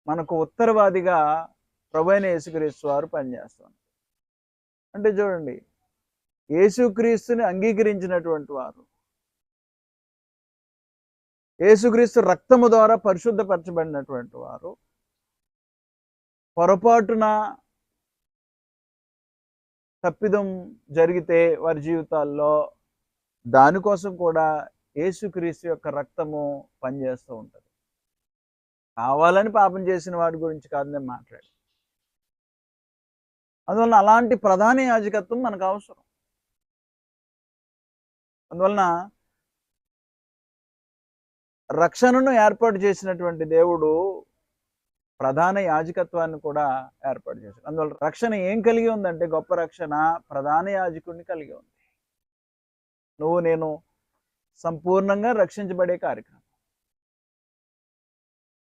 మనకు ఉత్తరవాదిగా ప్రభువైన యేసుక్రీస్తు వారు పనిచేస్తారు. అంటే చూడండి, యేసుక్రీస్తుని అంగీకరించినటువంటి వారు, యేసుక్రీస్తు రక్తము ద్వారా పరిశుద్ధపరచబడినటువంటి వారు పొరపాటున తప్పిదం జరిగితే వారి జీవితాల్లో దానికోసం కూడా యేసుక్రీస్తు యొక్క రక్తము పనిచేస్తూ ఉంటుంది. కావాలని పాపం చేసిన వాడి గురించి కాదు నేను మాట్లాడి. అందువలన అలాంటి ప్రధాన యాజకత్వం మనకు అవసరం. అందువలన రక్షణను ఏర్పాటు చేసినటువంటి దేవుడు ప్రధాన యాజకత్వాన్ని కూడా ఏర్పాటు చేశాడు. అందువల్ల రక్షణ ఏం కలిగి ఉందంటే, గొప్ప రక్షణ ప్రధాన యాజకుడిని కలిగి ఉంది. నువ్వు నేను సంపూర్ణంగా రక్షించబడే కార్యక్రమం.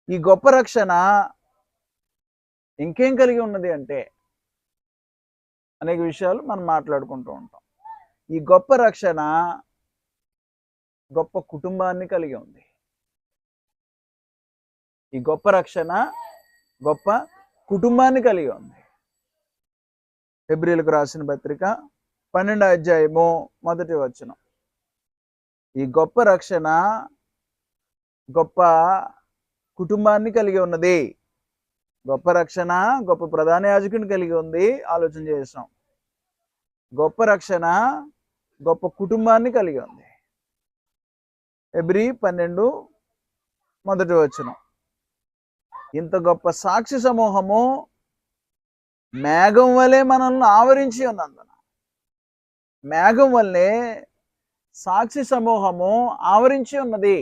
ఈ గొప్ప రక్షణ ఇంకేం కలిగి ఉన్నది అంటే, అనేక విషయాలు మనం మాట్లాడుకుంటూ ఉంటాం. ఈ గొప్ప రక్షణ గొప్ప కుటుంబాన్ని కలిగి ఉంది. ఈ గొప్ప రక్షణ గొప్ప కుటుంబాన్ని కలిగి ఉంది. హెబ్రీయులకు రాసిన పత్రిక 12వ అధ్యాయము 1వ వచనం. ఈ గొప్ప రక్షణ గొప్ప కుటుంబాన్ని కలిగి ఉన్నది. గొప్ప రక్షణ గొప్ప ప్రధాన యాజకుని కలిగి ఉంది. ఆలోచన చేసాం. గొప్ప రక్షణ గొప్ప కుటుంబాన్ని కలిగి ఉంది. హెబ్రీ 12 1వ వచనం. ఇంత గొప్ప సాక్షి సమూహము మేఘం వలె మనల్ని ఆవరించి ఉన్నందున, మేఘం వల్లే సాక్షి సమూహము ఆవరించి ఉన్నది.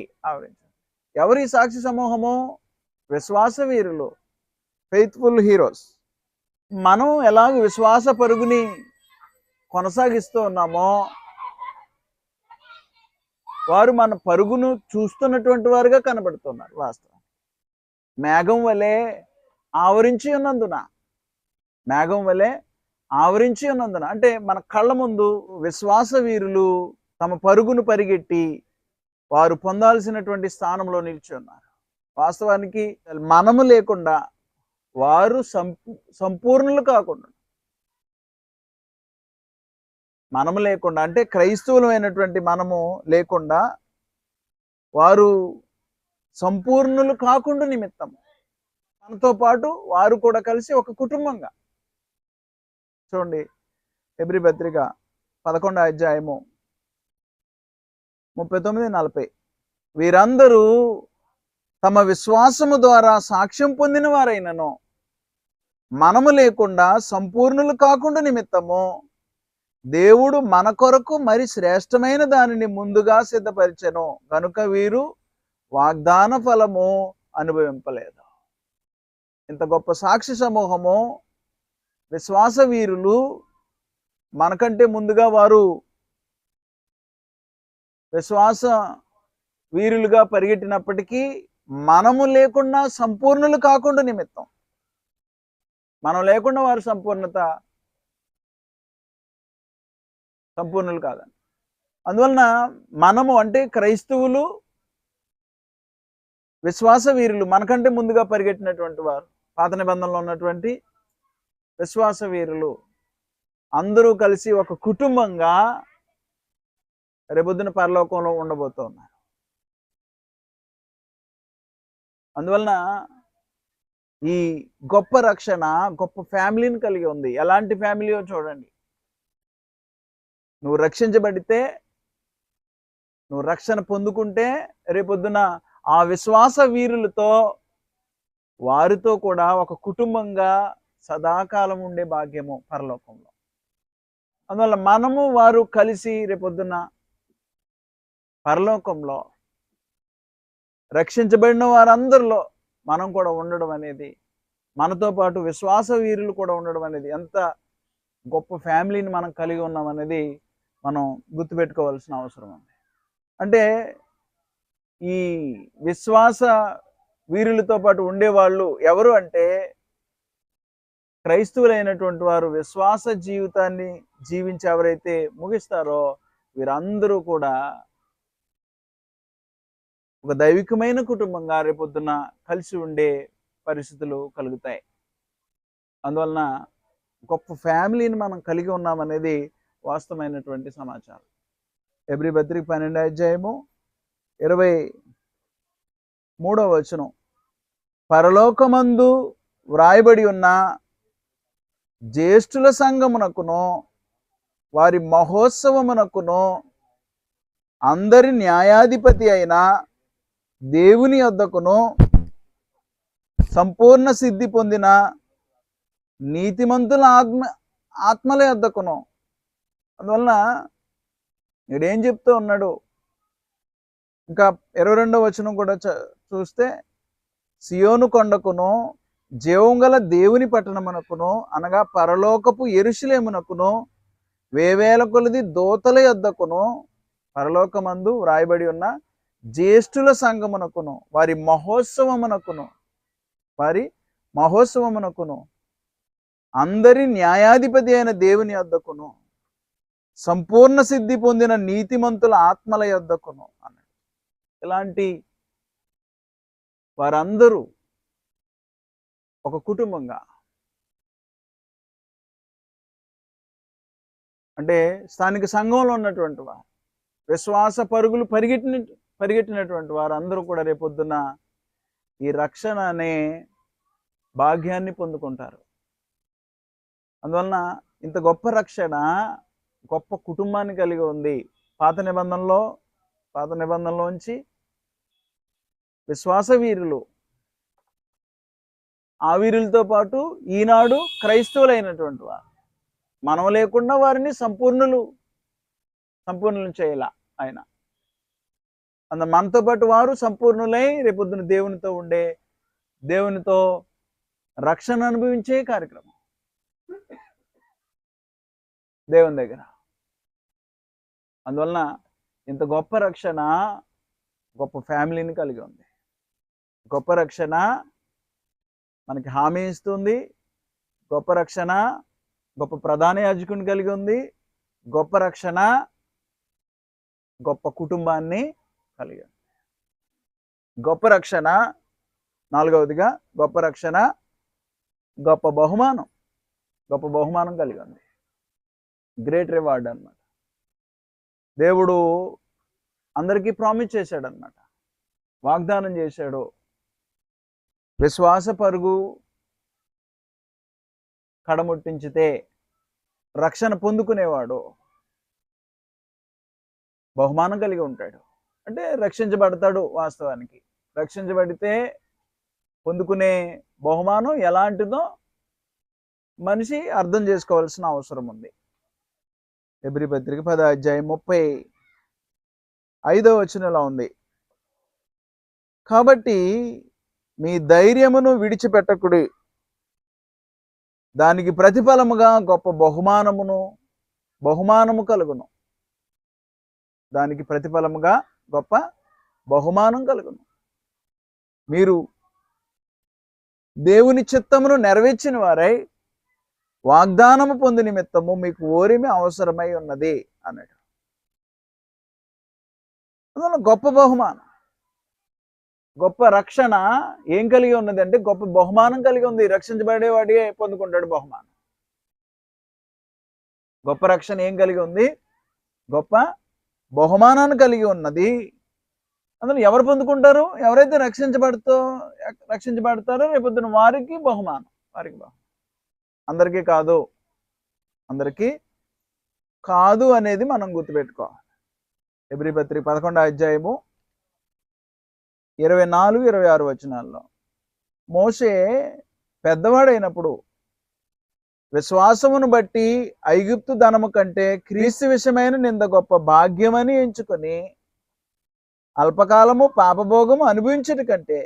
ఎవరి సాక్షి సమూహము? విశ్వాస వీరులు, ఫెయిత్ఫుల్ హీరోస్. మనం ఎలాగ విశ్వాస పరుగుని కొనసాగిస్తూ ఉన్నామో, వారు మన పరుగును చూస్తున్నటువంటి వారుగా కనబడుతున్నారు. వాస్తవం మేఘం వలె ఆవరించి ఉన్నందున, మేఘం వలె ఆవరించి ఉన్నందున అంటే మన కళ్ళ ముందు విశ్వాస వీరులు తమ పరుగును పరిగెట్టి వారు పొందాల్సినటువంటి స్థానంలో నిలిచి ఉన్నారు. వాస్తవానికి మనము లేకుండా వారు సంపూర్ణులు కాకుండా, మనము లేకుండా అంటే క్రైస్తవులమైనటువంటి మనము లేకుండా వారు సంపూర్ణులు కాకుండా నిమిత్తము మనతో పాటు వారు కూడా కలిసి ఒక కుటుంబంగా. చూడండి, హెబ్రీ పత్రిక 11వ అధ్యాయము 39-40. వీరందరూ తమ విశ్వాసము ద్వారా సాక్ష్యం పొందిన వారైనను మనము లేకుండా సంపూర్ణులు కాకుండా నిమిత్తము దేవుడు మన కొరకు మరి శ్రేష్టమైన దానిని ముందుగా సిద్ధపరిచెను కనుక వీరు వాగ్దాన ఫలము అనుభవింపలేదు. ఇంత గొప్ప సాక్షి సమూహము, విశ్వాస వీరులు మనకంటే ముందుగా వారు విశ్వాస వీరులుగా పరిగెట్టినప్పటికీ మనము లేకుండా సంపూర్ణులు కాకుండా నిమిత్తం, మనం లేకుండా వారు సంపూర్ణులు కాదని. అందువలన మనము అంటే క్రైస్తవులు, విశ్వాస వీరులు మనకంటే ముందుగా పరిగెట్టినటువంటి వారు, పాత నిబంధనలో ఉన్నటువంటి విశ్వాస వీరులు అందరూ కలిసి ఒక కుటుంబంగా రేపొద్దున పరలోకంలో ఉండబోతున్నారు. అందువలన ఈ గొప్ప రక్షణ గొప్ప ఫ్యామిలీని కలిగి ఉంది. ఎలాంటి ఫ్యామిలీయో చూడండి. నువ్వు రక్షించబడితే, నువ్వు రక్షణ పొందుకుంటే రేపొద్దున ఆ విశ్వాస వీరులతో, వారితో కూడా ఒక కుటుంబంగా సదాకాలం ఉండే భాగ్యము పరలోకంలో. అందువల్ల మనము వారు కలిసి రేపొద్దున పరలోకంలో రక్షించబడిన వారందరిలో మనం కూడా ఉండడం అనేది, మనతో పాటు విశ్వాస వీరులు కూడా ఉండడం అనేది ఎంత గొప్ప ఫ్యామిలీని మనం కలిగి ఉన్నాం అనేది మనం గుర్తుపెట్టుకోవాల్సిన అవసరం ఉంది. అంటే ఈ విశ్వాస వీరులతో పాటు ఉండేవాళ్ళు ఎవరు అంటే, క్రైస్తవులైనటువంటి వారు విశ్వాస జీవితాన్ని జీవించి ఎవరైతే ముగిస్తారో వీరందరూ కూడా ఒక దైవికమైన కుటుంబంగా రేపొద్దున కలిసి ఉండే పరిస్థితులు కలుగుతాయి. అందువలన గొప్ప ఫ్యామిలీని మనం కలిగి ఉన్నామనేది వాస్తవమైనటువంటి సమాచారం. హెబ్రీ పత్రిక 12వ అధ్యాయము 23వ వచనం, పరలోకమందు వ్రాయబడి ఉన్న జ్యేష్ఠుల సంఘమునకును వారి మహోత్సవమునకును అందరి న్యాయాధిపతి అయిన దేవుని యొద్దకును సంపూర్ణ సిద్ధి పొందిన నీతిమంతుల ఆత్మల యొద్దకును. అందువలన నేడేం చెప్తూ ఉన్నాడు, ఇంకా 22వ వచనం కూడా చూస్తే, సియోను కొండకును జీవం గల దేవుని పట్టణమునకును అనగా పరలోకపు యెరూషలేమునకును వేవేల కొలది దూతల యొద్దకును పరలోకమందు వ్రాయబడి ఉన్న జ్యేష్ఠుల సంఘమునకును వారి మహోత్సవమునకును అందరి న్యాయాధిపతి అయిన దేవుని యొద్దకును సంపూర్ణ సిద్ధి పొందిన నీతిమంతుల ఆత్మల యొద్దకును అన్నాడు. ఇలాంటి వారందరూ ఒక కుటుంబంగా, అంటే స్థానిక సంఘంలో ఉన్నటువంటి వారు, విశ్వాస పరుగులు పరిగెట్టినటువంటి వారందరూ కూడా రేపొద్దున ఈ రక్షణ అనే భాగ్యాన్ని పొందుకుంటారు. అందువలన ఇంత గొప్ప రక్షణ గొప్ప కుటుంబాన్ని కలిగి ఉంది. పాత నిబంధనలోంచి విశ్వాస వీరులు, ఆ వీరులతో పాటు ఈనాడు క్రైస్తవులైనటువంటి వారు, మనం లేకుండా వారిని సంపూర్ణులు చేయాల ఆయన. మనతో పాటు వారు సంపూర్ణులై రేపొద్దున దేవునితో రక్షణ అనుభవించే కార్యక్రమం దేవుని దగ్గర. అందువలన ఇంత గొప్ప రక్షణ గొప్ప ఫ్యామిలీని కలిగి ఉంది. గొప్ప రక్షణ మనకి హామీ ఇస్తుంది. గొప్ప రక్షణ గొప్ప ప్రధాన యాజకుని కలిగి ఉంది. గొప్ప రక్షణ గొప్ప కుటుంబాన్ని కలిగి ఉంది. గొప్ప రక్షణ, నాలుగవదిగా గొప్ప రక్షణ గొప్ప బహుమానం కలిగి ఉంది. గ్రేట్ రివార్డ్ అన్నమాట. దేవుడు అందరికీ ప్రామిస్ చేశాడు అన్నమాట, వాగ్దానం చేశాడు. విశ్వాస పరుగు కడముట్టించితే రక్షణ పొందుకునేవాడు బహుమానం కలిగి ఉంటాడు. అంటే రక్షించబడతాడు. వాస్తవానికి రక్షించబడితే పొందుకునే బహుమానం ఎలాంటిదో మనిషి అర్థం చేసుకోవాల్సిన అవసరం ఉంది. హెబ్రీ పత్రిక 10వ అధ్యాయం 35వ వచనంలో ఉంది, కాబట్టి మీ ధైర్యమును విడిచిపెట్టకుడి, దానికి ప్రతిఫలముగా గొప్ప బహుమానము కలుగును. దానికి ప్రతిఫలముగా గొప్ప బహుమానం కలుగును. మీరు దేవుని చిత్తమును నెరవేర్చిన వారై వాగ్దానము పొంది నిమిత్తము మీకు ఓరిమి అవసరమై ఉన్నది అన్నాడు. అందువల్ల గొప్ప బహుమానం, గొప్ప రక్షణ ఏం కలిగి ఉన్నది అంటే గొప్ప బహుమానం కలిగి ఉంది. రక్షించబడేవాడే పొందుకుంటాడు బహుమానం. గొప్ప రక్షణ ఏం కలిగి ఉంది? గొప్ప బహుమానాన్ని కలిగి ఉన్నది. అందులో ఎవరు పొందుకుంటారు? ఎవరైతే రక్షించబడతారో రేపొద్దున వారికి బహుమానం. అందరికీ కాదు అనేది మనం గుర్తుపెట్టుకోవాలి. హెబ్రీ పత్రిక 11వ అధ్యాయము 24-26 వచనాల్లో, మోషే పెద్దవాడైనప్పుడు విశ్వాసమును బట్టి ఐగుప్తు ధనము కంటే క్రీస్తు విషయమైన నింద గొప్ప భాగ్యమని ఎంచుకొని అల్పకాలము పాపభోగము అనుభవించట కంటే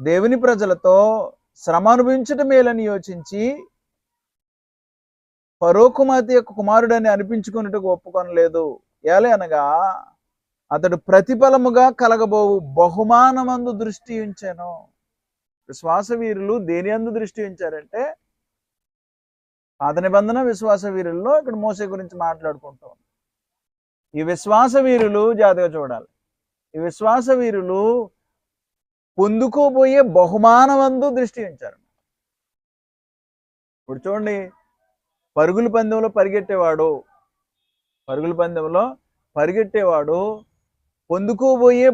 దేవుని ప్రజలతో శ్రమ అనుభవించట మేలని యోచించి ఫరో కుమార్తె యొక్క కుమారుడని అనిపించుకున్నట్టుకు ఒప్పుకొనలేదు. ఏలనగా అతడు ప్రతిఫలముగా కలగబోవు బహుమానమందు దృష్టి ఉంచాను. విశ్వాస వీరులు దేని అందు దృష్టి ఉంచారంటే, పాత నిబంధన విశ్వాస వీరుల్లో ఇక్కడ మోసే గురించి మాట్లాడుకుంటాం. ఈ విశ్వాస వీరులు జాగ్రత్తగా చూడాలి. ఈ విశ్వాస వీరులు పొందుకోబోయే బహుమానమందు దృష్టి ఉంచారు. ఇప్పుడు చూడండి, పరుగుల పందెంలో పరిగెట్టేవాడు పొందుకోబోయే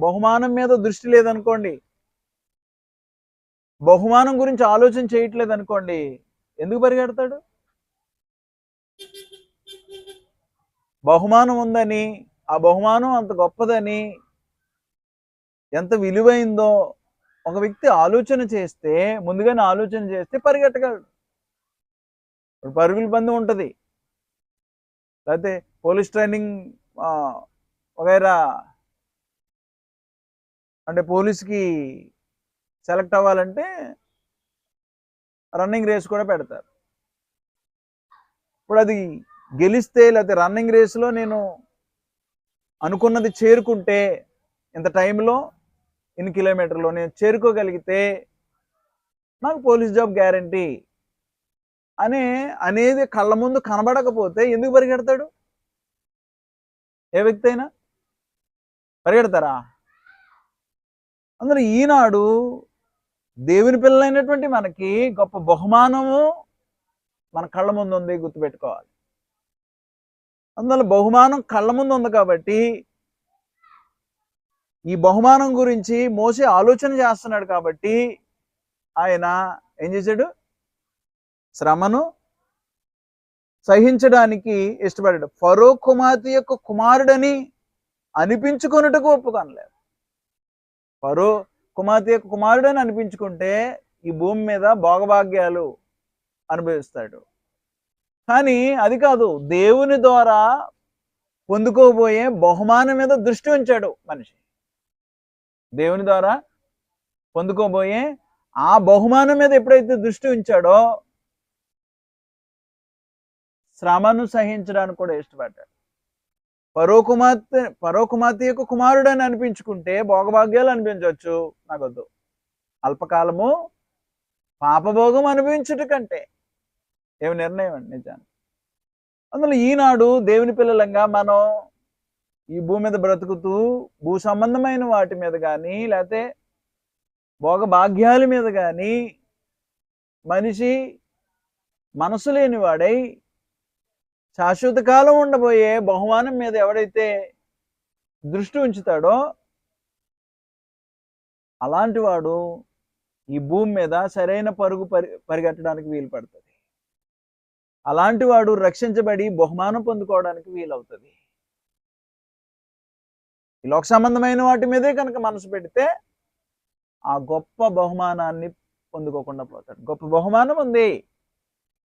బహుమానం మీద దృష్టి లేదనుకోండి, బహుమానం గురించి ఆలోచన చేయట్లేదు అనుకోండి, ఎందుకు పరిగెడతాడు? బహుమానం ఉందని, ఆ బహుమానం అంత గొప్పదని, ఎంత విలువైందో ఒక వ్యక్తి ముందుగానే ఆలోచన చేస్తే పరిగెట్టగలడు. ఇప్పుడు పరుగుల పందెం ఉంటుంది, లేకపోతే పోలీస్ ట్రైనింగ్ వగైరా, అంటే పోలీస్కి సెలెక్ట్ అవ్వాలంటే రన్నింగ్ రేస్ కూడా పెడతారు. ఇప్పుడు అది గెలిస్తే, లేకపోతే రన్నింగ్ రేస్లో నేను అనుకున్నది చేరుకుంటే, ఇంత టైంలో ఇన్ని కిలోమీటర్లో నేను చేరుకోగలిగితే నాకు పోలీస్ జాబ్ గ్యారంటీ అనేది కళ్ళ ముందు కనబడకపోతే ఎందుకు పరిగెడతాడు? ఏ వ్యక్తి అయినా పరిగెడతారా? అందులో ఈనాడు దేవుని పిల్లలైనటువంటి మనకి గొప్ప బహుమానము మన కళ్ళ ముందు ఉంది, గుర్తుపెట్టుకోవాలి. అందువల్ల బహుమానం కళ్ళ ముందు ఉంది కాబట్టి ఈ బహుమానం గురించి మోసే ఆలోచన చేస్తున్నాడు కాబట్టి ఆయన ఏం చేశాడు? శ్రమను సహించడానికి ఇష్టపడ్డాడు. ఫరో కుమార్తె యొక్క కుమారుడని అనిపించుకొనుటకు ఒప్పుకొనలేదు. ఫరో కుమార్తె యొక్క కుమారుడని అనిపించుకుంటే ఈ భూమి మీద భోగభాగ్యాలు అనుభవిస్తాడు. కానీ అది కాదు, దేవుని ద్వారా పొందుకోబోయే బహుమానం మీద దృష్టి ఉంచాడు మనిషి. దేవుని ద్వారా పొందుకోబోయే ఆ బహుమానం మీద ఎప్పుడైతే దృష్టి ఉంచాడో శ్రమను సహించడానికి కూడా ఇష్టపడ్డాడు. ఫరో కుమార్తె యొక్క కుమారుడని అనిపించుకుంటే భోగభాగ్యాలు అనిపించవచ్చు, నాకొద్దు. అల్పకాలము పాపభోగం అనిపించుట కంటే ఏమి నిర్ణయం అండి నిజాన్ని. అందులో ఈనాడు దేవుని పిల్లలంగా మనం ఈ భూమి మీద బ్రతుకుతూ భూ సంబంధమైన వాటి మీద కానీ, లేకపోతే భోగభాగ్యాల మీద కానీ మనిషి మనసు లేని వాడై శాశ్వత కాలం ఉండబోయే బహుమానం మీద ఎవడైతే దృష్టి ఉంచుతాడో అలాంటి వాడు ఈ భూమి మీద సరైన పరుగు పరిగెట్టడానికి వీలు పడుతుంది. అలాంటి వాడు రక్షించబడి బహుమానం పొందుకోవడానికి వీలవుతుంది. ఈ లోక సంబంధమైన వాటి మీదే కనుక మనసు పెడితే ఆ గొప్ప బహుమానాన్ని పొందుకోకుండా పోతాడు. గొప్ప బహుమానం ఉంది,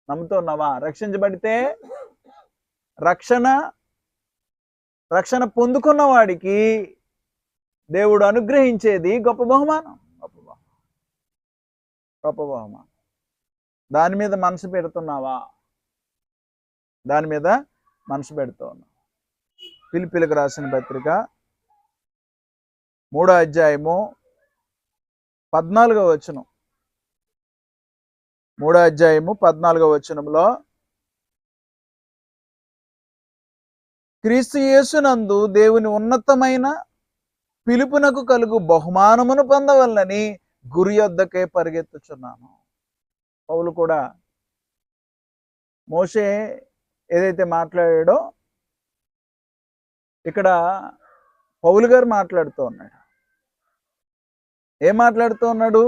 నమ్ముతున్నావా? రక్షించబడితే రక్షణ పొందుకున్న వాడికి దేవుడు అనుగ్రహించేది గొప్ప బహుమానం. దాని మీద మనసు పెడుతున్నావా? దాని మీద మనసు పెడుతున్నావు. ఫిలిప్పీలకు రాసిన పత్రిక 3వ అధ్యాయము 14వ వచనం. 3వ అధ్యాయము 14వ వచనంలో, క్రీస్తు యేసునందు దేవుని ఉన్నతమైన పిలుపునకు కలుగు బహుమానమును పొందవలనని గురి యొద్దకే పరిగెత్తుచున్నాను. పౌలు కూడా మోషే ఏదైతే మాట్లాడాడో ఇక్కడ పౌలు గారు మాట్లాడుతూ ఉన్నాడు. ఏం మాట్లాడుతూ ఉన్నాడు?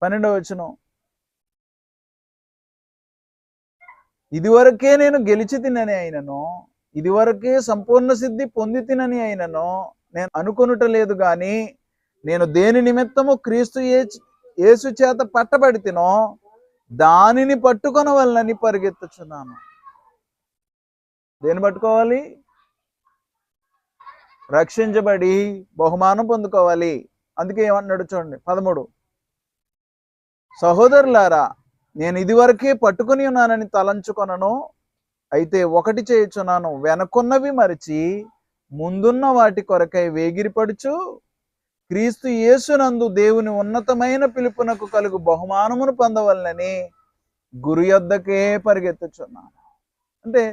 12వ వచనం, ఇదివరకే నేను గెలిచి తినని అయినను, ఇదివరకే సంపూర్ణ సిద్ధి పొంది తినని అయినను నేను అనుకొనుట లేదు గాని, నేను దేని నిమిత్తము క్రీస్తు యేసు చేత పట్టబడితినో దానిని పట్టుకొనవలనని పరిగెత్తుచున్నాను. దేని పట్టుకోవాలి? రక్షించబడి బహుమానం పొందుకోవాలి. అందుకే ఏమన్నాడు చూడండి 13, సహోదరులారా, నేను ఇదివరకే పట్టుకుని ఉన్నానని తలంచుకొనను, అయితే ఒకటి చేయుచున్నాను, వెనకున్నవి మరిచి ముందున్న వాటి కొరకై వేగిరిపడుచు క్రీస్తు యేసునందు దేవుని ఉన్నతమైన పిలుపునకు కలుగు బహుమానమును పొందవలనని గురి యొద్దకే పరిగెత్తుచున్నాను. అంటే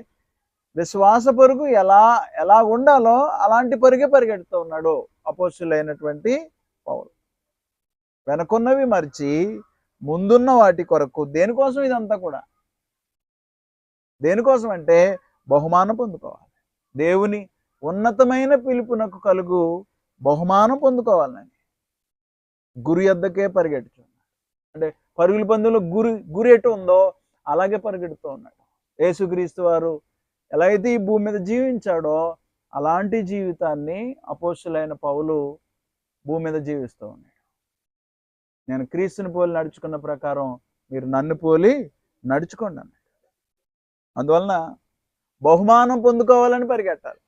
విశ్వాస పరుగు ఎలా ఉండాలో అలాంటి పరుగే పరిగెడుతూ ఉన్నాడు అపోస్తులైనటువంటి పౌలు. వెనకున్నవి మర్చి ముందున్న వాటి కొరకు. దేనికోసం ఇదంతా కూడా? దేనికోసం అంటే బహుమానం పొందుకోవాలి. దేవుని ఉన్నతమైన పిలుపునకు కలుగు బహుమానం పొందుకోవాలని గురి యొద్దకే పరిగెడుతున్నాడు. అంటే పరుగుల పందెంలో గురి ఎటు ఉందో అలాగే పరిగెడుతూ ఉన్నాడు. యేసుక్రీస్తు వారు ఎలా అయితే ఈ భూమి మీద జీవించాడో అలాంటి జీవితాన్ని అపోస్తులైన పౌలు భూమి మీద జీవిస్తూ ఉన్నాడు. నేను క్రీస్తుని పోలి నడుచుకున్న ప్రకారం మీరు నన్ను పోలి నడుచుకోండి అన్నాడు. అందువలన బహుమానం పొందుకోవాలని పరిగెట్టాలి.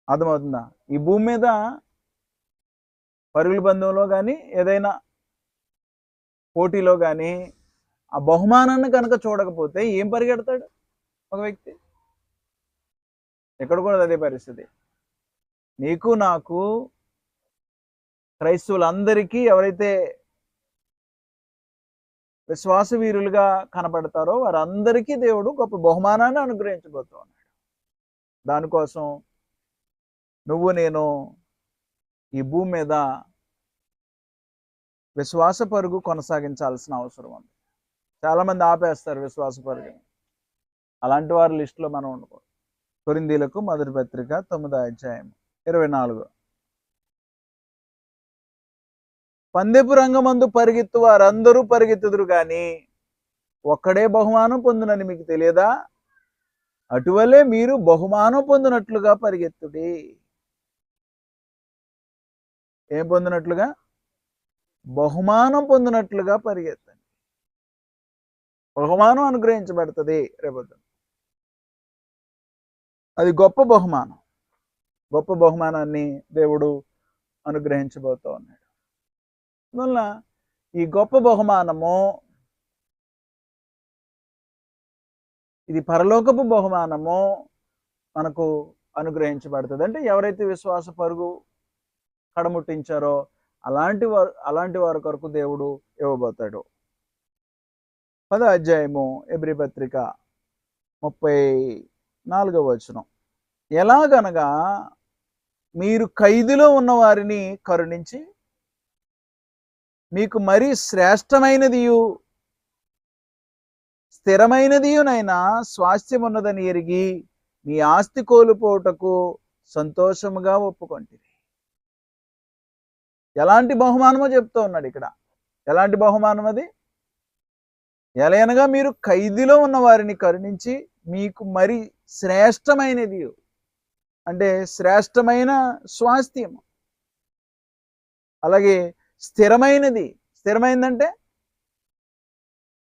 అర్థమవుతుందా? ఈ భూమి మీద పరుగుల పందెంలో కానీ ఏదైనా పోటీలో కానీ ఆ బహుమానాన్ని కనుక చూడకపోతే ఏం పరిగెడతాడు ఒక వ్యక్తి? ఎక్కడ కూడా అదే పరిస్థితి. నీకు నాకు క్రైస్తవులందరికీ ఎవరైతే విశ్వాస వీరులుగా కనపడతారో వారందరికీ దేవుడు గొప్ప బహుమానాన్ని అనుగ్రహించబోతూ ఉన్నాడు. దానికోసం నువ్వు నేను ఈ భూమి మీద విశ్వాస పరుగు కొనసాగించాల్సిన అవసరం ఉంది. చాలామంది ఆపేస్తారు విశ్వాస పరుగుని. అలాంటి వారి లిస్టులో మనం ఉండకూడదు. కొరింథీయులకు మొదటి పత్రిక 9వ అధ్యాయం 24. పందెపు రంగమందు పరిగెత్తు వారందరూ పరిగెత్తుదురు గాని ఒక్కడే బహుమానం పొందునని మీకు తెలియదా? అటువలే మీరు బహుమానం పొందినట్లుగా పరిగెత్తుడి. ఏం పొందినట్లుగా? బహుమానం పొందినట్లుగా పరిగెత్తండి. బహుమానం అనుగ్రహించబడుతుంది రేపొద్దున. అది గొప్ప బహుమానం. గొప్ప బహుమానాన్ని దేవుడు అనుగ్రహించబోతూ ఉన్నాడు. అందువల్ల ఈ గొప్ప బహుమానము ఇది పరలోకపు బహుమానము మనకు అనుగ్రహించబడుతుంది. అంటే ఎవరైతే విశ్వాస పరుగు కడముట్టించారో అలాంటి వారి కొరకు దేవుడు ఇవ్వబోతాడు. 10వ అధ్యాయము హెబ్రీ పత్రిక 34వ వచనం. ఎలాగనగా మీరు ఖైదులో ఉన్న వారిని కరుణించి మీకు మరీ శ్రేష్టమైనదియు స్థిరమైనదియునైనా స్వాస్థ్యం ఉన్నదని ఎరిగి మీ ఆస్తి కోల్పోవుటకు సంతోషముగా ఒప్పుకొంటిరి. ఎలాంటి బహుమానమో చెప్తూ ఉన్నాడు ఇక్కడ. ఎలాంటి బహుమానం అది? ఎలయనగా మీరు ఖైదులో ఉన్న వారిని కరుణించి మీకు మరి శ్రేష్టమైనది, అంటే శ్రేష్టమైన స్వాస్థ్యం, అలాగే స్థిరమైందంటే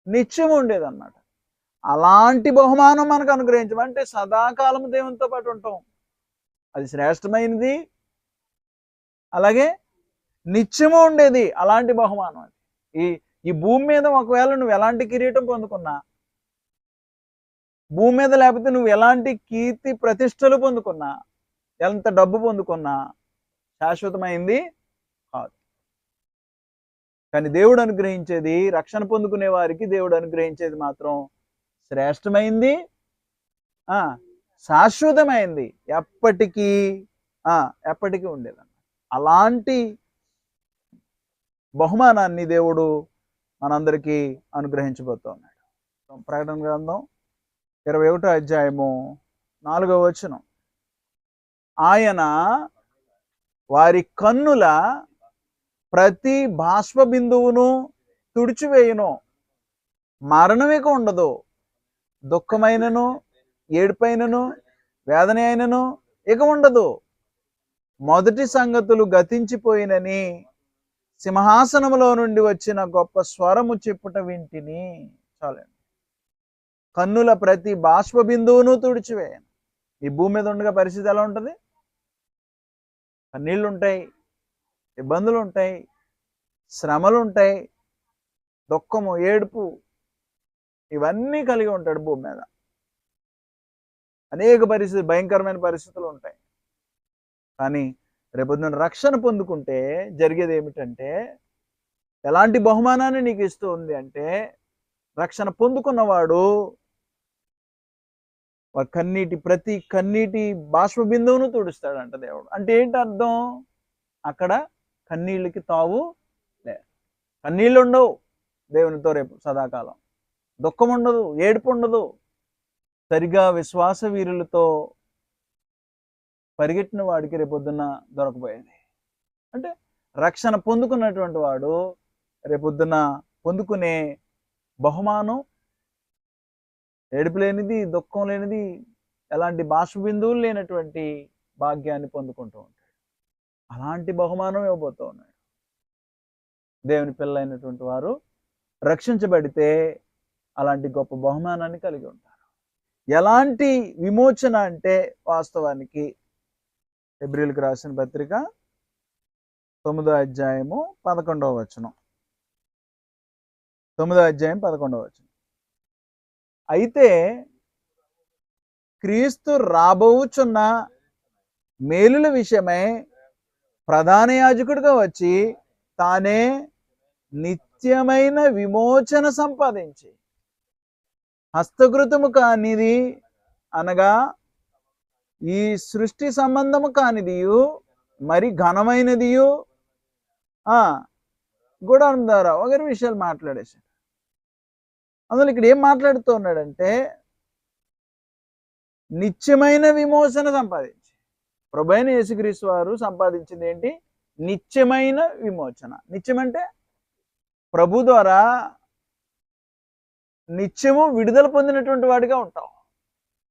నిత్యం ఉండేదన్నమాట. అలాంటి బహుమానం మనకు అనుగ్రహించమంటే సదాకాలం దేవునితో పాటు ఉంటాం. అది శ్రేష్టమైనది, అలాగే నిత్యము ఉండేది. అలాంటి బహుమానం అది. ఈ భూమి మీద ఒకవేళ నువ్వు ఎలాంటి కిరీటం పొందుకున్నా, భూమి మీద లేకపోతే నువ్వు ఎలాంటి కీర్తి ప్రతిష్టలు పొందుకున్నా, ఎంత డబ్బు పొందుకున్నా శాశ్వతమైంది కాదు. కానీ దేవుడు అనుగ్రహించేది, రక్షణ పొందుకునే వారికి దేవుడు అనుగ్రహించేది మాత్రం శ్రేష్టమైంది, శాశ్వతమైంది, ఎప్పటికీ ఉండేదన్నమాట. అలాంటి బహుమానాన్ని దేవుడు మనందరికీ అనుగ్రహించబోతూ ఉన్నాడు. ప్రకటన గ్రంథం 21వ అధ్యాయము 4వ వచనం. ఆయన వారి కన్నుల ప్రతి బాష్ప బిందువును తుడిచివేయును, మరణమిక ఉండదు, దుఃఖమైనను ఏడుపైనను వేదన అయినను ఇక ఉండదు, మొదటి సంగతులు గతించిపోయినని సింహాసనములో నుండి వచ్చిన గొప్ప స్వరము చెప్పుట వింటిని. చాలండి. కన్నుల ప్రతి బాష్ప బిందువును తుడిచివేయను. ఈ భూమి మీద ఉండగా పరిస్థితి ఎలా ఉంటుంది? కన్నీళ్ళు ఉంటాయి, ఇబ్బందులు ఉంటాయి, శ్రమలు ఉంటాయి, దుఃఖము ఏడుపు ఇవన్నీ కలిగి ఉంటాడు భూమి మీద. అనేక భయంకరమైన పరిస్థితులు ఉంటాయి. కానీ రేపొద్దున రక్షణ పొందుకుంటే జరిగేది ఏమిటంటే, ఎలాంటి బహుమానాన్ని నీకు ఇస్తూ ఉంది అంటే, రక్షణ పొందుకున్నవాడు వారి ప్రతి కన్నీటి బాష్ప బిందువును తుడుస్తాడంట దేవుడు. అంటే ఏంటి అర్థం? అక్కడ కన్నీళ్ళకి తావు లేదు. కన్నీళ్ళు ఉండవు దేవునితో రేపు సదాకాలం. దుఃఖం ఉండదు, ఏడుపు ఉండదు. సరిగా విశ్వాస వీరులతో పరిగెట్టిన వాడికి రేపొద్దున దొరకపోయేది. అంటే రక్షణ పొందుకున్నటువంటి వాడు రేపొద్దున పొందుకునే బహుమానం ఏడుపు లేనిది, దుఃఖం లేనిది, ఎలాంటి బాష్ప బిందువులు లేనటువంటి భాగ్యాన్ని పొందుకుంటూ ఉంటాడు. అలాంటి బహుమానం ఇవ్వబోతూ ఉన్నాడు. దేవుని పిల్లలైనటువంటి వారు రక్షించబడితే అలాంటి గొప్ప బహుమానాన్ని కలిగి ఉంటారు. ఎలాంటి విమోచన అంటే వాస్తవానికి హెబ్రీయులకు రాసిన పత్రిక 9వ అధ్యాయము 11వ వచనం. 9వ అధ్యాయం 11వ వచనం. అయితే క్రీస్తు రాబోచున్న మేలుల విషయమై ప్రధాన యాజకుడిగా వచ్చి తానే నిత్యమైన విమోచన సంపాదించి హస్తకృతము కానిది అనగా ఈ సృష్టి సంబంధము కానిదియు మరి ఘనమైనదియు గుడారం ద్వారా ఒకరి విషయాలు మాట్లాడేశాడు. అందులో ఇక్కడ ఏం మాట్లాడుతూ ఉన్నాడంటే నిత్యమైన విమోచన సంపాదించి. ప్రభువైన యేసుక్రీస్తు వారు సంపాదించింది ఏంటి? నిత్యమైన విమోచన. నిత్యం అంటే ప్రభు ద్వారా నిత్యము విడుదల పొందినటువంటి వాడిగా ఉంటావు.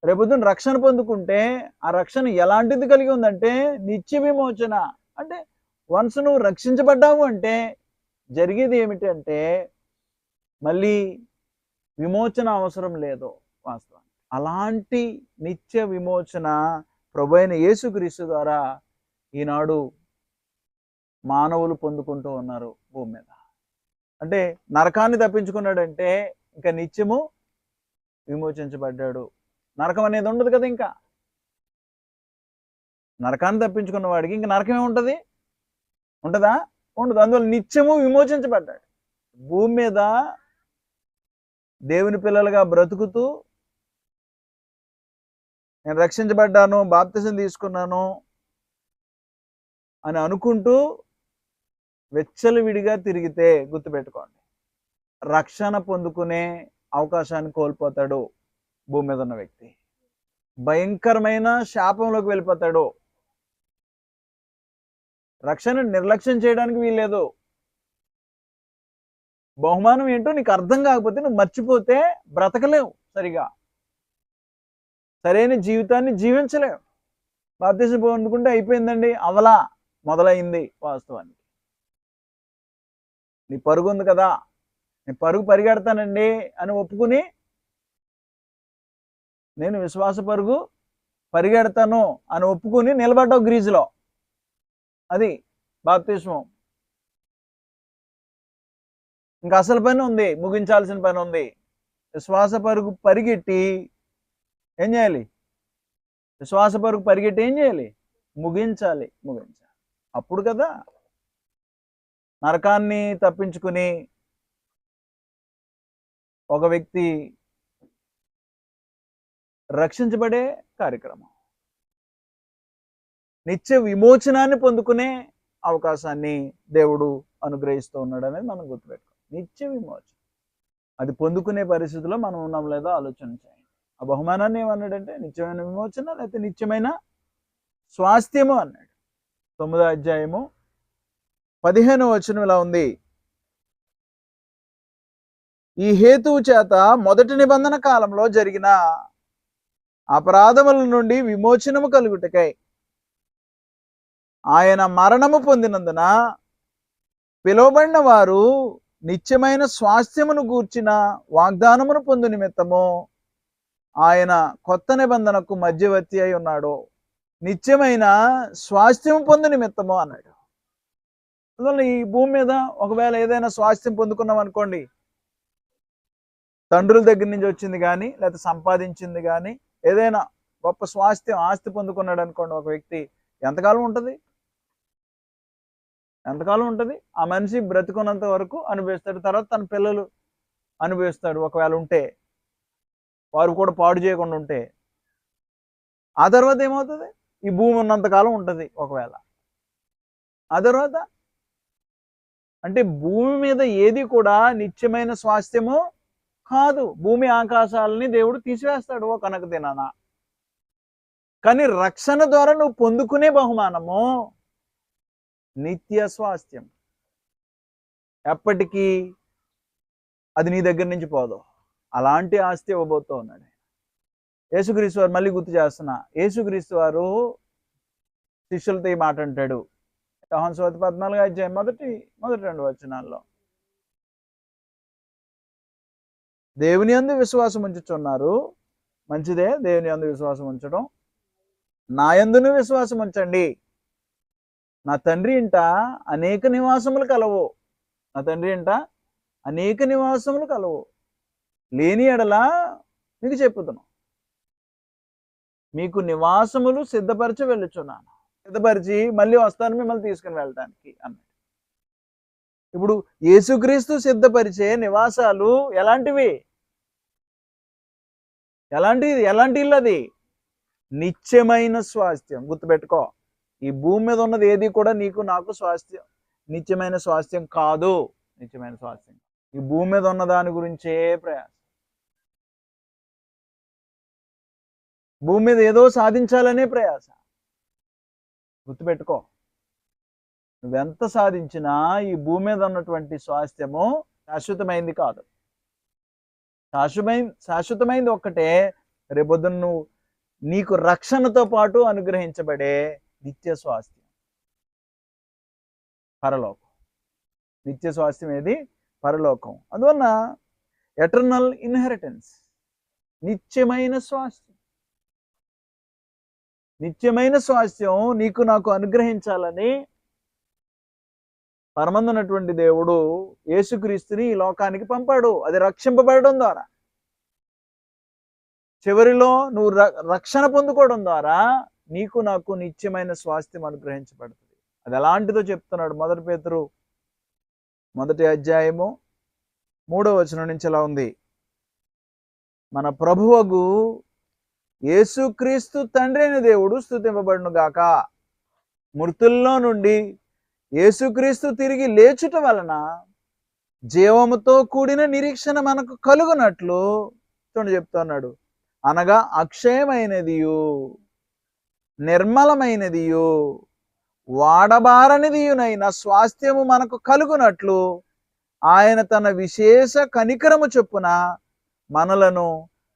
రేపొద్దున రక్షణ పొందుకుంటే ఆ రక్షణ ఎలాంటిది కలిగి ఉందంటే నిత్య విమోచన. అంటే వన్స్ నువ్వు రక్షించబడ్డావు అంటే జరిగేది ఏమిటి అంటే మళ్ళీ విమోచన అవసరం లేదు వాస్తవం. అలాంటి నిత్య విమోచన ప్రభువైన యేసుక్రీస్తు ద్వారా ఈనాడు మానవులు పొందుకుంటూ ఉన్నారు భూమి మీద. అంటే నరకాన్ని తప్పించుకున్నాడంటే ఇంకా నిత్యము విమోచించబడ్డాడు. నరకం అనేది ఉండదు కదా. ఇంకా నరకాన్ని తప్పించుకున్న వాడికి ఇంకా నరకం ఏముంటుంది? ఉంటుందా? ఉండదు. అందువల్ల నిత్యము విమోచించబడ్డాడు. భూమి మీద దేవుని పిల్లలుగా బ్రతుకుతూ నేను రక్షించబడ్డాను, బాప్తిసం తీసుకున్నాను అని అనుకుంటూ విడిగా తిరిగితే గుర్తుపెట్టుకోండి, రక్షణ పొందుకునే అవకాశాన్ని కోల్పోతాడు. భూమి మీద ఉన్న వ్యక్తి భయంకరమైన శాపంలోకి వెళ్ళిపోతాడు. రక్షణ నిర్లక్ష్యం చేయడానికి వీల్లేదు. బహుమానం ఏంటో నీకు అర్థం కాకపోతే నువ్వు మర్చిపోతే బ్రతకలేవు, సరిగా సరైన జీవితాన్ని జీవించలేవు. బాప్తిసం పొందుకుంటే అయిపోయిందండి, అవలా మొదలైంది. వాస్తవానికి నీ పరుగు ఉంది కదా, నేను పరిగెడతానండి అని ఒప్పుకుని నేను విశ్వాస పరుగు పరిగెడతాను అని ఒప్పుకుని నిలబడ్డావు గ్రీజులో. అది బాప్తిస్మం. ఇంకా అసలు పని ఉంది, ముగించాల్సిన పని ఉంది. విశ్వాస పరుగు పరిగెట్టి ఏం చేయాలి? విశ్వాస పరుగు పరిగెట్టి ఏం చేయాలి? ముగించాలి. అప్పుడు కదా నరకాన్ని తప్పించుకుని ఒక వ్యక్తి రక్షించబడే కార్యక్రమం, నిత్య విమోచనాన్ని పొందుకునే అవకాశాన్ని దేవుడు అనుగ్రహిస్తూ ఉన్నాడు అనేది మనం గుర్తుపెట్టుకోవాలి. నిత్య విమోచన అది పొందుకునే పరిస్థితిలో మనం ఉన్నాం లేదో ఆలోచన చేయండి. ఆ బహుమానాన్ని ఏమన్నాడంటే నిత్యమైన విమోచన, లేకపోతే నిత్యమైన స్వాస్థ్యము అన్నాడు. 9వ అధ్యాయము 15వ వచనం ఇలా ఉంది. ఈ హేతువు చేత మొదటి నిబంధన కాలంలో జరిగిన అపరాధముల నుండి విమోచనము కలుగుటకై ఆయన మరణము పొందినందున పిలువబడిన వారు నిత్యమైన స్వాస్థ్యమును గూర్చిన వాగ్దానమును పొందు నిమిత్తము ఆయన కొత్త నిబంధనకు మధ్యవర్తి అయి ఉన్నాడు. నిత్యమైన స్వాస్థ్యం పొందు నిమిత్తము అన్నాడు. అందువల్ల ఈ భూమి మీద ఒకవేళ ఏదైనా స్వాస్థ్యం పొందుకున్నాం అనుకోండి, తండ్రుల దగ్గర నుంచి వచ్చింది కానీ లేకపోతే సంపాదించింది కానీ ఏదైనా గొప్ప స్వాస్థ్యం ఆస్తి పొందుకున్నాడు అనుకోండి ఒక వ్యక్తి, ఎంతకాలం ఉంటుంది? ఆ మనిషి బ్రతుకున్నంత వరకు అనుభవిస్తాడు. తర్వాత తన పిల్లలు అనుభవిస్తాడు. ఒకవేళ ఉంటే, వారు కూడా పాడు చేయకుండా ఉంటే. ఆ తర్వాత ఏమవుతుంది? ఈ భూమి ఉన్నంతకాలం ఉంటుంది ఒకవేళ. ఆ తర్వాత అంటే భూమి మీద ఏది కూడా నిత్యమైన స్వాస్థ్యము కాదు. భూమి ఆకాశాలని దేవుడు తీసివేస్తాడు ఒకనొక దినాన. కానీ రక్షణ ద్వారా నువ్వు పొందుకునే బహుమానము నిత్య స్వాస్థ్యం. ఎప్పటికీ అది నీ దగ్గర నుంచి పోదు. అలాంటి ఆస్తి ఇవ్వబోతూ ఉన్నాడు యేసుక్రీస్తు వారు. మళ్ళీ గుర్తు చేస్తున్నా, యేసుక్రీస్తు వారు శిష్యులతో ఈ మాట అంటాడు యోహాను సువార్త 14వ అధ్యాయం మొదటి 2 వచనాల్లో. దేవుని యందు విశ్వాసం ఉంచుచున్నారు, మంచిదే దేవుని యందు విశ్వాసం ఉంచడం. నా యందును విశ్వాసం ఉంచండి. నా తండ్రి ఇంట అనేక నివాసములు కలవు. నా తండ్రి ఇంట అనేక నివాసములు కలవు. లేని ఎడల మీకు చెప్పుతున్నాను, మీకు నివాసములు సిద్ధపరిచి వెళ్ళుచున్నాను. సిద్ధపరిచి మళ్ళీ వస్తాను మిమ్మల్ని తీసుకుని వెళ్ళటానికి అన్నాడు. ఇప్పుడు యేసుక్రీస్తు సిద్ధపరిచే నివాసాలు ఎలాంటివి? ఎలాంటి ఇల్లు అది? నిత్యమైన స్వాస్థ్యం. గుర్తుపెట్టుకో, ఈ భూమి మీద ఉన్నది ఏది కూడా నీకు నాకు స్వాస్థ్యం, నిత్యమైన స్వాస్థ్యం కాదు. నిత్యమైన స్వాస్థ్యం ఈ భూమి మీద ఉన్న దాని గురించే ప్రయాసం. భూమి మీద ఏదో సాధించాలనే ప్రయాస. గుర్తుపెట్టుకో, నువ్వెంత సాధించినా ఈ భూమి మీద ఉన్నటువంటి స్వాస్థ్యము శాశ్వతమైంది కాదు. శాశ్వతమైంది ఒక్కటే, రేపొద్దున నువ్వు నీకు రక్షణతో పాటు అనుగ్రహించబడే నిత్య స్వాస్థ్యం, పరలోకం. నిత్య స్వాస్థ్యం ఏది? పరలోకం. అందువలన ఎటర్నల్ ఇన్హెరిటెన్స్, నిత్యమైన స్వాస్థ్యం. నిత్యమైన స్వాస్థ్యం నీకు నాకు అనుగ్రహించాలని పరమందున్నటువంటి దేవుడు యేసుక్రీస్తుని ఈ లోకానికి పంపాడు. అది రక్షింపబడడం ద్వారా, చివరిలో నువ్వు రక్షణ పొందుకోవడం ద్వారా నీకు నాకు నిత్యమైన స్వాస్థ్యం అనుగ్రహించబడుతుంది. అది ఎలాంటిదో చెప్తున్నాడు. 1 పేతురు 1వ అధ్యాయము 3వ వచనం నుంచి ఎలా ఉంది? మన ప్రభువగు యేసుక్రీస్తు తండ్రి అయిన దేవుడు స్తుతింపబడును గాక. మృతుల్లో నుండి యేసుక్రీస్తు తిరిగి లేచుట వలన జీవముతో కూడిన నిరీక్షణ మనకు కలుగునట్లు చూడండి చెప్తున్నాడు. అనగా అక్షయమైనదియు నిర్మలమైనదియు వాడబారనిదియునైన స్వాస్థ్యము మనకు కలుగునట్లు ఆయన తన విశేష కనికరము చొప్పున మనలను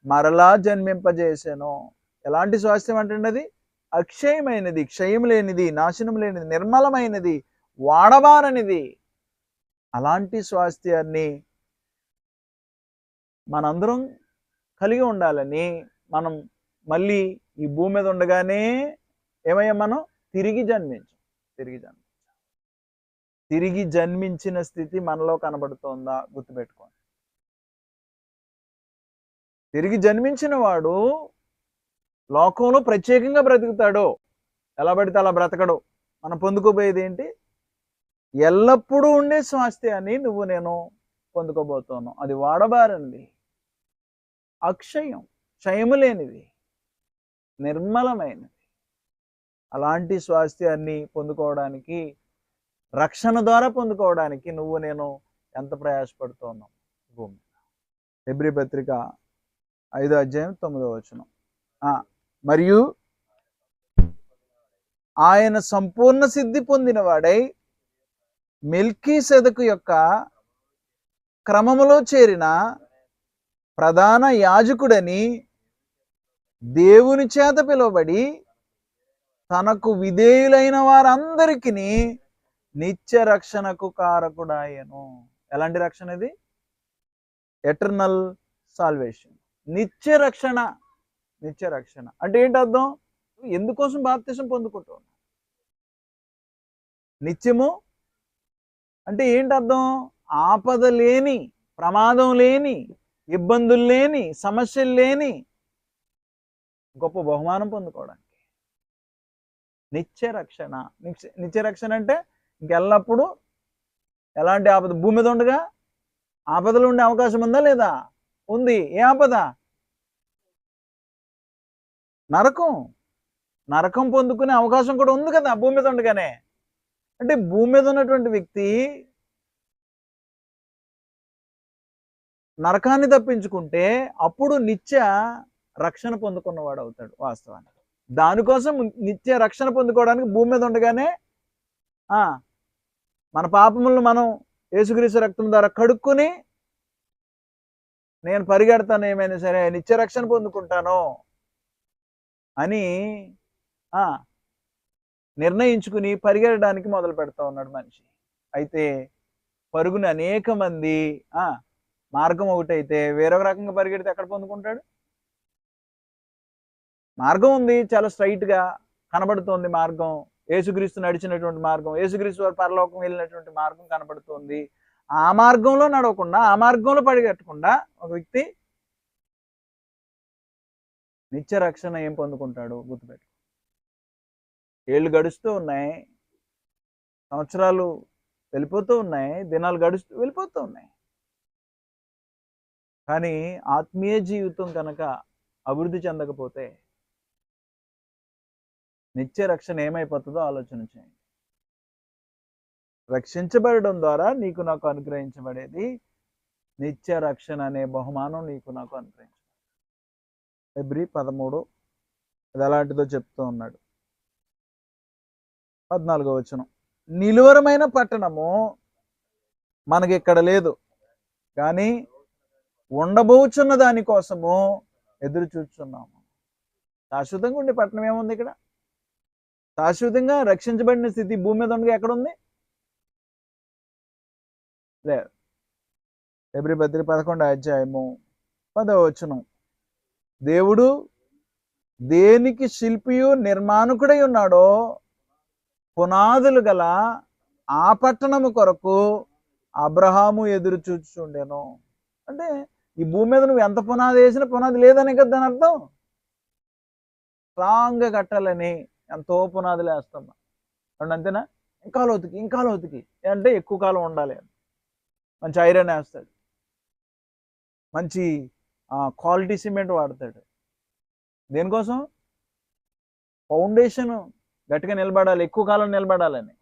మరలా జన్మింపజేసెను. ఎలాంటి స్వాస్థ్యం అంటే అది? అక్షయమైనది, క్షయం లేనిది, నాశనం లేనిది, నిర్మలమైనది, వాడబారనిది. అలాంటి స్వాస్థ్యాన్ని మనందరం కలిగి ఉండాలని మనం మళ్ళీ ఈ భూమి మీద ఉండగానే ఏమయ్యా? మనం తిరిగి జన్మించిన స్థితి మనలో కనబడుతోందా? గుర్తుపెట్టుకోండి. తిరిగి జన్మించిన వాడు లోకంలో ప్రత్యేకంగా బ్రతుకుతాడు. ఎలా పడితే అలా బ్రతకడు. మనం పొందుకోబోయేది ఏంటి? ఎల్లప్పుడూ ఉండే స్వాస్థ్యాన్ని నువ్వు నేను పొందుకోబోతున్నావు. అది వాడబారనిది, అక్షయం, క్షయము లేనిది, నిర్మలమైనది. అలాంటి స్వాస్థ్యాన్ని పొందుకోవడానికి, రక్షణ ద్వారా పొందుకోవడానికి నువ్వు నేను ఎంత ప్రయాసపడుతున్నాం భూమి. హెబ్రీ పత్రిక 5వ అధ్యాయం 9వ వచనం. మరియు ఆయన సంపూర్ణ సిద్ధి పొందిన వాడై మెల్కీసెదకు యొక్క క్రమములో చేరిన ప్రధాన యాజకుడని దేవుని చేత పిలువబడి తనకు విధేయులైన వారందరికీ నిత్య రక్షణకు కారకుడాయను. ఎలాంటి రక్షణ ఇది? ఎటర్నల్ సాల్వేషన్, నిత్య రక్షణ. నిత్య రక్షణ అంటే ఏంటి అర్థం? ఎందుకోసం బాప్తిసం పొందుకుంటాం? నిత్యము అంటే ఏంటి అర్థం? ఆపద లేని, ప్రమాదం లేని, ఇబ్బందులు లేని, సమస్యలు లేని గొప్ప బహుమానం పొందుకోవడానికి నిత్య రక్షణ. నిత్య రక్షణ అంటే ఇంకెల్లప్పుడు ఎలాంటి ఆపద? భూమి మీద ఉండగా ఆపదలు ఉండే అవకాశం ఉందా లేదా? ఉంది. ఏ ఆపద? నరకం. నరకం పొందుకునే అవకాశం కూడా ఉంది కదా భూమి మీద ఉండగానే. అంటే భూమి మీద ఉన్నటువంటి వ్యక్తి నరకాన్ని తప్పించుకుంటే అప్పుడు నిత్య రక్షణ పొందుకున్నవాడు అవుతాడు వాస్తవానికి. దానికోసం నిత్య రక్షణ పొందుకోవడానికి భూమి మీద ఉండగానే మన పాపములను మనం యేసుక్రీస్తు రక్తం ద్వారా కడుక్కుని నేను పరిగెడతాను, ఏమైనా సరే నిత్య రక్షణ పొందుకుంటాను అని నిర్ణయించుకుని పరిగెడడానికి మొదలు పెడతా ఉన్నాడు మనిషి. అయితే పరుగుని అనేక మంది మార్గం ఒకటైతే వేరొక రకంగా పరిగెడితే ఎక్కడ పొందుకుంటాడు? మార్గం ఉంది, చాలా స్ట్రైట్ గా కనబడుతోంది మార్గం. యేసుక్రీస్తు నడిచినటువంటి మార్గం, యేసుక్రీస్తు వారు పరలోకం వెళ్ళినటువంటి మార్గం కనబడుతోంది. ఆ మార్గంలో నడవకుండా, ఆ మార్గంలో పరిగెట్టకుండా ఒక వ్యక్తి నిత్య రక్షణ ఏం పొందుకుంటాడు? గుర్తుపెట్టు. ఏళ్ళు గడుస్తూ ఉన్నాయి, సంవత్సరాలు వెళ్ళిపోతూ ఉన్నాయి, దినాలు గడుస్తూ వెళ్ళిపోతూ ఉన్నాయి. కానీ ఆత్మీయ జీవితం కనుక అభివృద్ధి చెందకపోతే నిత్య రక్షణ ఏమైపోతుందో ఆలోచన చేయండి. రక్షించబడడం ద్వారా నీకు నాకు అనుగ్రహించబడేది నిత్య రక్షణ అనే బహుమానం నీకు నాకు అనుగ్రహించబడేది. ఫిబ్రవరి 13 అది ఎలాంటిదో చెప్తూ ఉన్నాడు. 14వ వచనం, నిలువరమైన పట్టణము మనకి ఇక్కడ లేదు, కానీ ఉండబోచున్న దానికోసము ఎదురు చూస్తున్నాము. శాశ్వతంగా ఉండే పట్టణం ఏముంది ఇక్కడ? శాశ్వతంగా రక్షించబడిన స్థితి భూమి మీద ఉండగా ఎక్కడుంది? లేదు. ఫిబ్రవరి పత్రిక 11వ అధ్యాయము 10వ వచనం, దేవుడు దేనికి శిల్పియు నిర్మాణకుడై ఉన్నాడో పునాదులు గల ఆ పట్టణము కొరకు అబ్రహాము ఎదురు చూచుండెను. అంటే ఈ భూమి మీద నువ్వు ఎంత పునాది వేసినా పునాది లేదనే కదా దాని అర్థం. స్ట్రాంగ్గా కట్టాలని ఎంతో పునాదులు వేస్తాం అంతేనా? ఇంకా లోతుకి ఇంకా లోతుకి అంటే ఎక్కువ కాలం ఉండాలి. మంచి ఐరన్ వేస్తాడు, మంచి క్వాలిటీ సిమెంట్ వాడతాడు. దేనికోసం? ఫౌండేషన్ గట్టిగా నిలబడాలి, ఎక్కువ కాలం నిలబడాలని.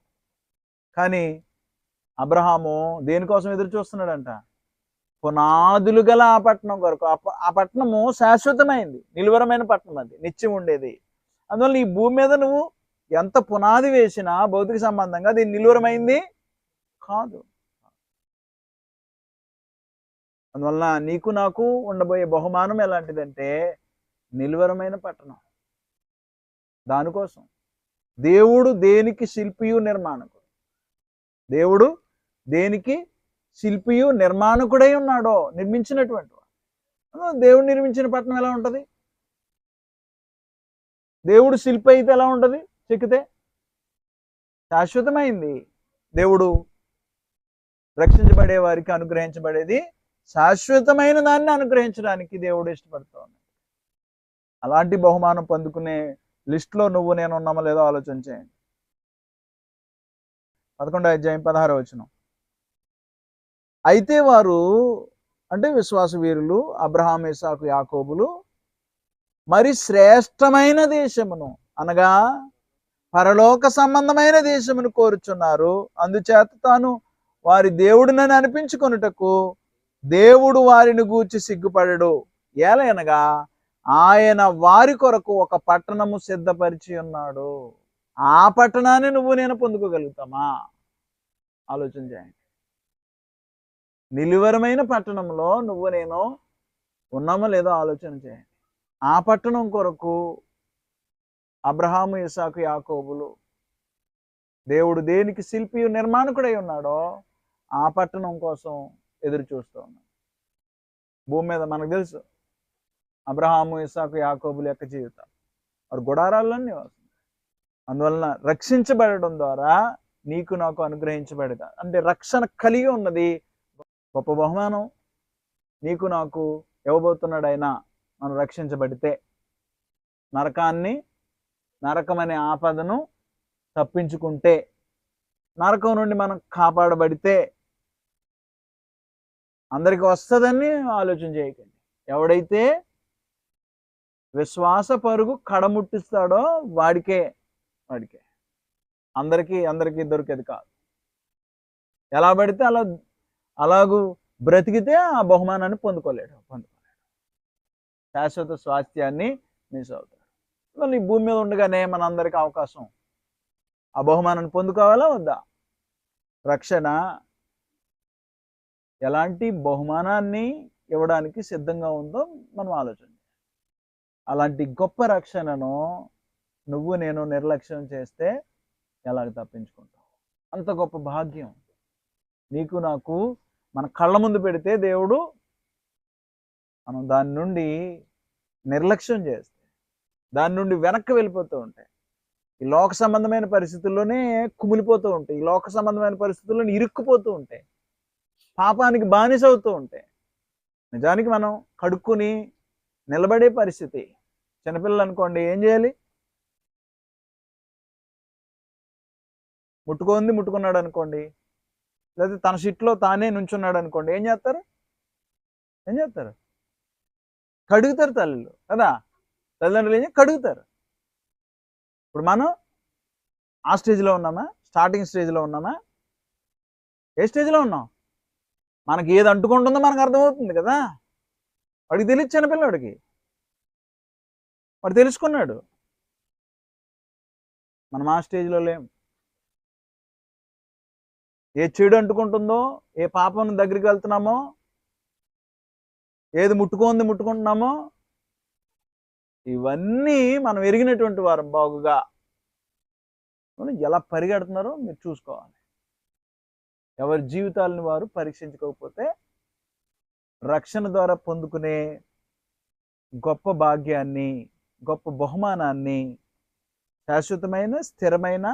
కానీ అబ్రహాము దేనికోసం ఎదురు చూస్తున్నాడంట? పునాదులు గల ఆ పట్టణం కొరకు. ఆ పట్టణము శాశ్వతమైంది, నిలువరమైన పట్టణం, అది నిత్యం ఉండేది. అందువల్ల ఈ భూమి మీద నువ్వు ఎంత పునాది వేసినా భౌతిక సంబంధంగా అది నిలువరమైంది కాదు. అందువల్ల నీకు నాకు ఉండబోయే బహుమానం ఎలాంటిదంటే నిలువరమైన పట్టణం. దానికోసం దేవుడు దేనికి శిల్పియు నిర్మాణకుడు, దేవుడు దేనికి శిల్పియు నిర్మాణకుడై ఉన్నాడో, నిర్మించినటువంటి దేవుడు నిర్మించిన పట్టణం ఎలా ఉంటుంది? దేవుడు శిల్పి అయితే ఎలా ఉంటుంది? చెక్కితే శాశ్వతమైంది. దేవుడు రక్షించబడే వారికి అనుగ్రహించబడేది శాశ్వతమైన దాన్ని అనుగ్రహించడానికి దేవుడు ఇష్టపడుతూ ఉన్నాడు. అలాంటి బహుమానం పొందుకునే లిస్టులో నువ్వు నేను ఉన్నామో లేదో ఆలోచన చేయండి. 11వ అధ్యాయం 16వ వచనం, అయితే వారు అంటే విశ్వాస వీరులు అబ్రహాము, ఇస్సాకు, యాకోబులు మరి శ్రేష్టమైన దేశమును అనగా పరలోక సంబంధమైన దేశమును కోరుచున్నారు. అందుచేత తాను వారి దేవుడినని అనిపించుకొనుటకు దేవుడు వారిని గూర్చి సిగ్గుపడడు. ఏలయనగా ఆయన వారి కొరకు ఒక పట్టణము సిద్ధపరిచి ఉన్నాడు. ఆ పట్టణాన్ని నువ్వు నేను పొందుకోగలుగుతామా? ఆలోచన చేయండి. నిలువరమైన పట్టణంలో నువ్వు నేను ఉన్నామో లేదో ఆలోచన చేయండి. ఆ పట్టణం కొరకు అబ్రహాము, ఇస్సాకు, యాకోబులు దేవుడు దేనికి శిల్పి నిర్మాణకుడై ఉన్నాడో ఆ పట్టణం కోసం ఎదురు చూస్తూ ఉన్నాడు. భూమి మీద మనకు తెలుసు అబ్రహాము, ఇస్సాకు, యాకోబుల యొక్క జీవితం, వారు గుడారాల్లోనే వస్తుంది. అందువలన రక్షించబడడం ద్వారా నీకు నాకు అనుగ్రహించబడేది అంటే రక్షణ కలిగి ఉన్నది గొప్ప బహుమానం నీకు నాకు ఇవ్వబోతున్నాడు. ఆయన మనం రక్షించబడితే నరకమనే ఆపదను తప్పించుకుంటే, నరకం నుండి మనం కాపాడబడితే అందరికి వస్తుందని ఆలోచన చేయకండి. ఎవడైతే విశ్వాస పరుగు కడముట్టిస్తాడో వాడికే అందరికీ దొరికేది కాదు. ఎలా పడితే అలాగూ బ్రతికితే ఆ బహుమానాన్ని పొందుకోలేడు. శాశ్వత స్వాస్థ్యాన్ని మిస్ అవుతాడు. మళ్ళీ ఈ భూమి మీద ఉండగానే మనందరికీ అవకాశం ఆ బహుమానాన్ని పొందుకోవాలా వద్దా? రక్షణ ఎలాంటి బహుమానాన్ని ఇవ్వడానికి సిద్ధంగా ఉందో మనం ఆలోచన. అలాంటి గొప్ప రక్షణను నువ్వు నేను నిర్లక్ష్యం చేస్తే ఎలాగ తప్పించుకుంటావు? అంత గొప్ప భాగ్యం నీకు నాకు మన కళ్ళ ముందు పెడితే దేవుడు మనం దాని నుండి నిర్లక్ష్యం చేస్తే, దాని నుండి వెనక్కి వెళ్ళిపోతూ ఉంటాయి. ఈ లోక సంబంధమైన పరిస్థితుల్లోనే కుమిలిపోతూ ఉంటాయి. ఈ లోక సంబంధమైన పరిస్థితుల్లోనే ఇరుక్కుపోతూ ఉంటాయి. పాపానికి బానిస అవుతూ ఉంటాయి. నిజానికి మనం కడుక్కుని నిలబడే పరిస్థితి. చిన్నపిల్లలు అనుకోండి, ఏం చేయాలి? ముట్టుకున్నాడు అనుకోండి, లేదా తన షిట్లో తానే నుంచున్నాడు అనుకోండి, ఏం చేస్తారు? కడుగుతారు తల్లులు కదా. తల్లిదండ్రులు ఏం కడుగుతారు. ఇప్పుడు మనం ఆ స్టేజ్లో ఉన్నామా? స్టార్టింగ్ స్టేజ్లో ఉన్నామా? ఏ స్టేజ్లో ఉన్నాం? మనకి ఏది అంటుకుంటుందో మనకు అర్థమవుతుంది కదా. వాడికి తెలియదు, చిన్నపిల్లవాడికి. వాడు తెలుసుకున్నాడు. మనం ఆ స్టేజ్లో లేం. ఏ చెడు అంటుకుంటుందో, ఏ పాపం దగ్గరికి వెళ్తున్నామో, ఏది ముట్టుకుంటున్నామో, ఇవన్నీ మనం ఎరిగినటువంటి వారం బాగుగా. ఎలా పరిగెడుతున్నారో మీరు చూసుకోవాలి. ఎవరి జీవితాలను వారు పరీక్షించుకోకపోతే రక్షణ ద్వారా పొందుకునే గొప్ప భాగ్యాన్ని, గొప్ప బహుమానాన్ని, శాశ్వతమైన స్థిరమైన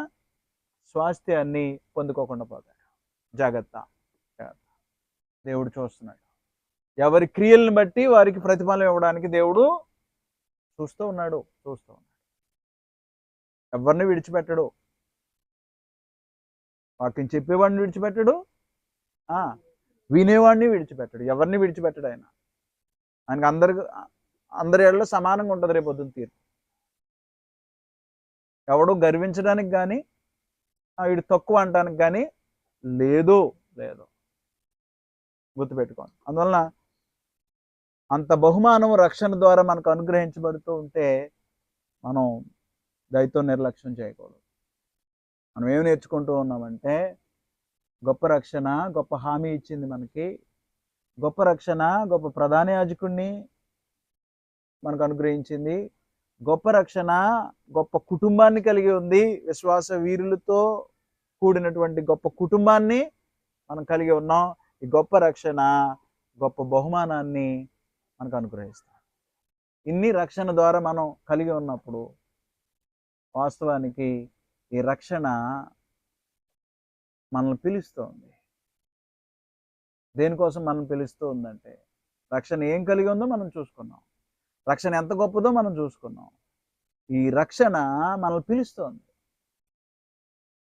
స్వాస్థ్యాన్ని పొందుకోకుండా పోతారు. జాగ్రత్త. దేవుడు చూస్తున్నాడు. ఎవరి క్రియలను బట్టి వారికి ప్రతిఫలం ఇవ్వడానికి దేవుడు చూస్తూ ఉన్నాడు. ఎవరిని విడిచిపెట్టడు. వాక్యం చెప్పేవాడిని విడిచిపెట్టడు, వినేవాడిని విడిచిపెట్టడు. ఎవరిని విడిచిపెట్టడు ఆయన. ఆయనకి అందరి ఏళ్ళలో సమానంగా ఉంటుంది రేపు పొద్దున్న తీర్పు. ఎవడు గర్వించడానికి కానీ వీడు తక్కువ అంటానికి కానీ లేదు. గుర్తుపెట్టుకోండి. అందువలన అంత బహుమానం రక్షణ ద్వారా మనకు అనుగ్రహించబడుతూ ఉంటే మనం దయతో నిర్లక్ష్యం చేయకూడదు. మనం ఏమి నేర్చుకుంటూ ఉన్నామంటే, గొప్ప రక్షణ, గొప్ప హామీ ఇచ్చింది మనకి. గొప్ప రక్షణ గొప్ప ప్రధాన యాజకుడిని మనకు అనుగ్రహించింది. గొప్ప రక్షణ గొప్ప కుటుంబాన్ని కలిగి ఉంది. విశ్వాస వీరులతో కూడినటువంటి గొప్ప కుటుంబాన్ని మనం కలిగి ఉన్నాం. ఈ గొప్ప రక్షణ గొప్ప బహుమానాన్ని మనకు అనుగ్రహిస్తాం. ఇన్ని రక్షణ ద్వారా మనం కలిగి ఉన్నప్పుడు వాస్తవానికి ఈ రక్షణ మనల్ని పిలుస్తుంది. దేనికోసం మనల్ని పిలుస్తూ ఉందంటే, రక్షణ ఏం కలిగి ఉందో మనం చూసుకున్నాం. రక్షణ ఎంత గొప్పదో మనం చూసుకున్నాం. ఈ రక్షణ మనల్ని పిలుస్తోంది.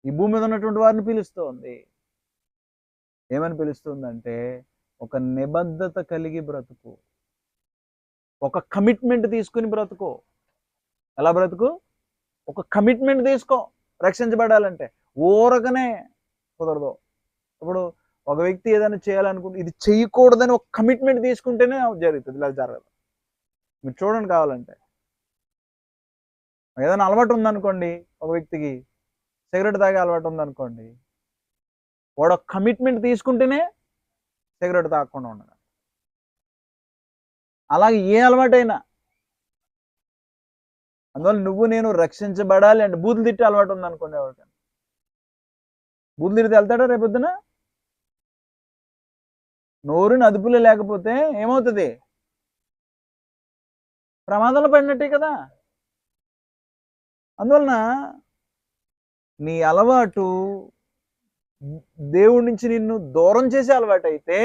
ఈ భూమి మీద ఉన్నటువంటి వారిని పిలుస్తోంది. ఏమని పిలుస్తుందంటే, ఒక నిబద్ధత కలిగి బ్రతుకు, ఒక కమిట్మెంట్ తీసుకుని బ్రతుకు. ఎలా బ్రతుకు? ఒక కమిట్మెంట్ తీసుకో. రక్షించబడాలంటే ఊరకనే కుదరదు. ఇప్పుడు ఒక వ్యక్తి ఏదైనా చేయాలనుకుంటే ఇది చేయకూడదని ఒక కమిట్మెంట్ తీసుకుంటేనే జరుగుతుంది, ఇలా జరగదు. మీరు చూడండి కావాలంటే. ఏదైనా అలవాటు ఉందనుకోండి, ఒక వ్యక్తికి సిగరెట్ తాగే అలవాటు ఉందనుకోండి, వాడు ఒక కమిట్మెంట్ తీసుకుంటేనే సిగరెట్ తాగకుండా ఉండదు. అలాగే ఏ అలవాటైనా. అందువల్ల నువ్వు నేను రక్షించబడాలి అంటే, బూతులు తిట్టే అలవాటు ఉందనుకోండి ఎవరికైనా, బూతులు తిరిగితే వెళ్తాడా రేపొద్దున? నోరుని అదుపులో లేకపోతే ఏమవుతుంది? ప్రమాదంలో పడినట్టే కదా. అందువలన నీ అలవాటు దేవుడి నుంచి నిన్ను దూరం చేసే అలవాటు అయితే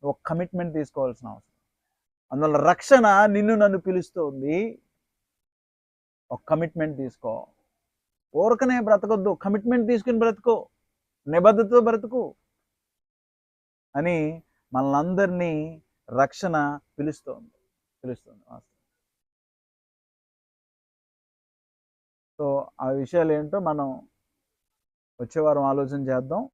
ఒక కమిట్మెంట్ తీసుకోవాల్సిన అవసరం. అందువల్ల రక్షణ నిన్ను నన్ను పిలుస్తుంది. ఒక కమిట్మెంట్ తీసుకో. ఊరకనే బ్రతకొద్దు, కమిట్మెంట్ తీసుకుని బ్రతుకో, నిబద్ధతతో బ్రతుకు అని మనల్ని అందరినీ రక్షణ పిలుస్తుంది. సో ఆ విషయాలు ఏంటో మనం వచ్చే వారం ఆలోచన చేద్దాం.